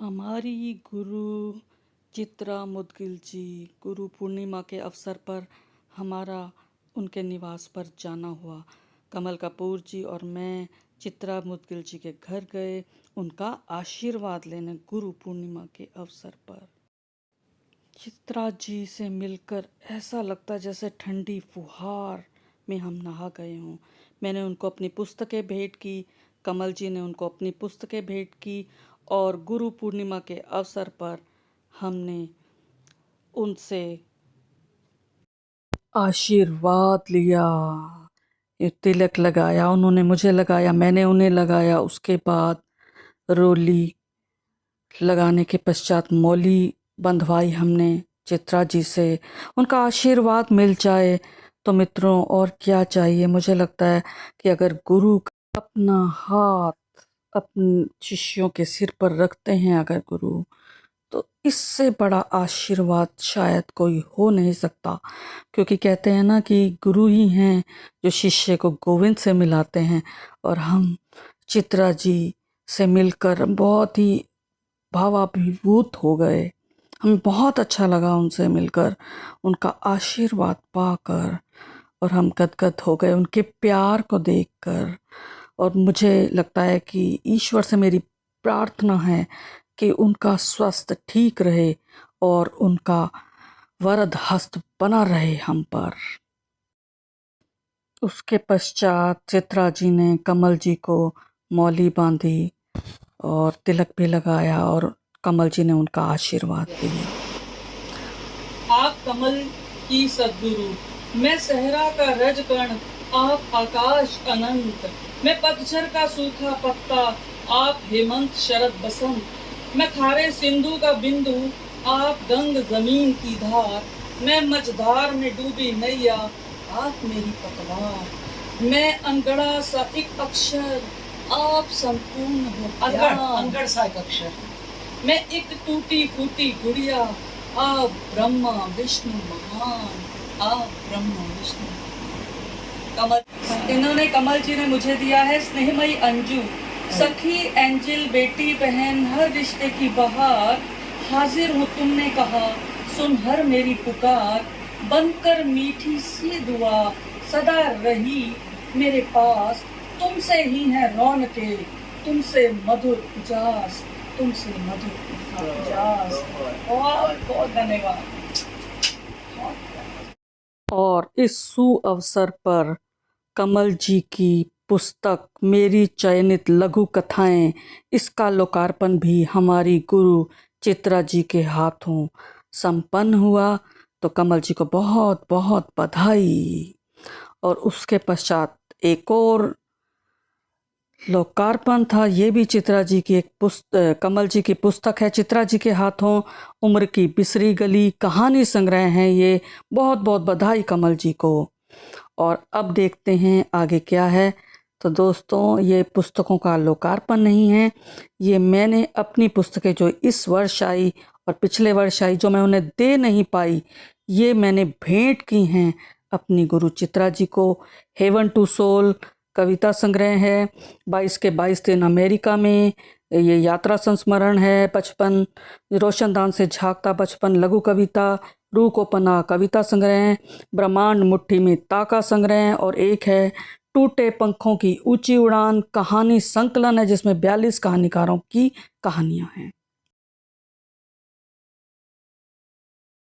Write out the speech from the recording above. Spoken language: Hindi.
हमारी गुरु चित्रा मुदगिल जी, गुरु पूर्णिमा के अवसर पर हमारा उनके निवास पर जाना हुआ। कमल कपूर जी और मैं चित्रा मुदगिल जी के घर गए उनका आशीर्वाद लेने गुरु पूर्णिमा के अवसर पर। चित्रा जी से मिलकर ऐसा लगता जैसे ठंडी फुहार में हम नहा गए हों। मैंने उनको अपनी पुस्तकें भेंट की, कमल जी ने उनको अपनी पुस्तकें भेंट की और गुरु पूर्णिमा के अवसर पर हमने उनसे आशीर्वाद लिया। ये तिलक लगाया, उन्होंने मुझे लगाया, मैंने उन्हें लगाया। उसके बाद रोली लगाने के पश्चात मौली बंधवाई हमने चित्रा जी से। उनका आशीर्वाद मिल जाए तो मित्रों और क्या चाहिए। मुझे लगता है कि अगर गुरु अपना हाथ अपने शिष्यों के सिर पर रखते हैं अगर गुरु, तो इससे बड़ा आशीर्वाद शायद कोई हो नहीं सकता। क्योंकि कहते हैं ना कि गुरु ही हैं जो शिष्य को गोविंद से मिलाते हैं। और हम चित्रा जी से मिलकर बहुत ही भावाभिभूत हो गए। हमें बहुत अच्छा लगा उनसे मिलकर, उनका आशीर्वाद पाकर, और हम गदगद हो गए उनके प्यार को देखकर। और मुझे लगता है कि ईश्वर से मेरी प्रार्थना है कि उनका स्वास्थ्य ठीक रहे और उनका वरद हस्त बना रहे हम पर। उसके पश्चात चित्रा जी ने कमल जी को मौली बांधी और तिलक भी लगाया और कमल जी ने उनका आशीर्वाद दिया। आप कमल की सद्गुरु, मैं सहरा का रजकण, आप आकाश अनंत, मैं पतझड़ का सूखा पत्ता, आप हेमंत शरद बसंत, मैं खारे सिंधु का बिंदु, आप गंग जमीन की धार, मैं मझधार में डूबी नैया, आप मेरी पतवार, मैं अनगढ़ा सा एक अक्षर, आप संपूर्ण हो अनगढ़ सा एक अक्षर, मैं एक टूटी फूटी गुड़िया, आप ब्रह्मा विष्णु महान, आप ब्रह्मा विष्णु। इन्होंने कमल जी ने मुझे दिया है स्नेहमयी अंजू, सखी एंजिल बेटी बहन हर रिश्ते की बहार, हाजिर हूँ तुमने कहा सुन हर मेरी पुकार, बनकर मीठी सी दुआ सदा रही मेरे पास, तुमसे ही है रौनके, तुमसे मधुर उजास, तुमसे मधुर उजास। बहुत बहुत धन्यवाद। और इस सुअवसर पर कमल जी की पुस्तक मेरी चयनित लघु कथाएं, इसका लोकार्पण भी हमारी गुरु चित्रा जी के हाथों संपन्न हुआ। तो कमल जी को बहुत बहुत बधाई। और उसके पश्चात एक और लोकार्पण था, ये भी चित्रा जी की एक कमल जी की पुस्तक है। चित्रा जी के हाथों उम्र की बिसरी गली कहानी संग्रह है ये। बहुत बहुत बधाई कमल जी को। और अब देखते हैं आगे क्या है। तो दोस्तों, ये पुस्तकों का लोकार्पण नहीं है, ये मैंने अपनी पुस्तकें जो इस वर्ष आई और पिछले वर्ष आई, जो मैं उन्हें दे नहीं पाई, ये मैंने भेंट की हैं अपनी गुरु चित्रा जी को। हेवन टू सोल कविता संग्रह है, 22 के 22 दिन अमेरिका में। ये यात्रा संस्मरण है, 55 रोशनदान से झांकता बचपन लघु कविता, रूह को पनाह कविता संग्रह, ब्रह्मांड मुट्ठी में ताका संग्रह, और एक है टूटे पंखों की ऊंची उड़ान कहानी संकलन है, जिसमें 42 कहानीकारों की कहानियां हैं।